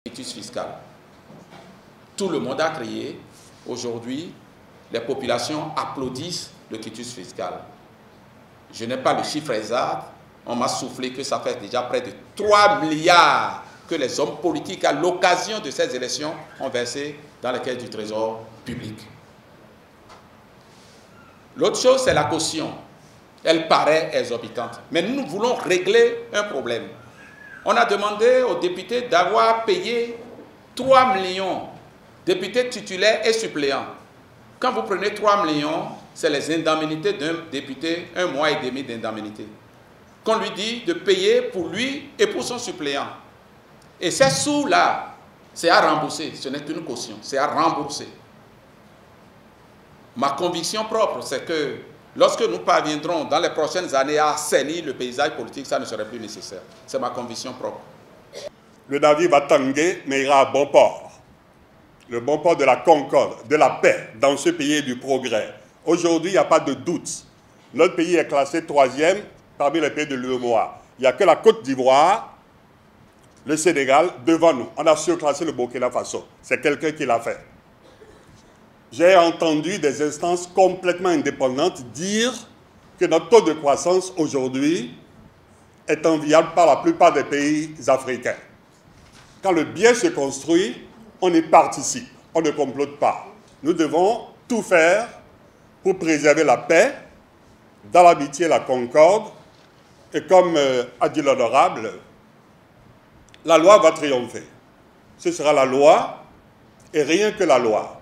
quitus fiscal. Tout le monde a crié. Aujourd'hui, les populations applaudissent le quitus fiscal. Je n'ai pas le chiffre exact. On m'a soufflé que ça fait déjà près de 3 milliards que les hommes politiques, à l'occasion de ces élections, ont versé dans les caisses du Trésor public. L'autre chose, c'est la caution. Elle paraît exorbitante. Mais nous voulons régler un problème. On a demandé aux députés d'avoir payé 3 millions, députés titulaires et suppléants. Quand vous prenez 3 millions, c'est les indemnités d'un député, 1 mois et demi d'indemnité. Qu'on lui dit de payer pour lui et pour son suppléant. Et ces sous-là, c'est à rembourser. Ce n'est qu'une caution, c'est à rembourser. Ma conviction propre, c'est que lorsque nous parviendrons dans les prochaines années à assainir le paysage politique, ça ne serait plus nécessaire. C'est ma conviction propre. Le navire va tanguer, mais ira à bon port. Le bon port de la concorde, de la paix dans ce pays et du progrès. Aujourd'hui, il n'y a pas de doute. Notre pays est classé 3e parmi les pays de l'UEMOA. Il n'y a que la Côte d'Ivoire, le Sénégal, devant nous. On a surclassé le Burkina Faso. C'est quelqu'un qui l'a fait. J'ai entendu des instances complètement indépendantes dire que notre taux de croissance aujourd'hui est enviable par la plupart des pays africains. Quand le bien se construit, on y participe, on ne complote pas. Nous devons tout faire pour préserver la paix, dans l'amitié et la concorde. Et comme a dit l'honorable, la loi va triompher. Ce sera la loi et rien que la loi.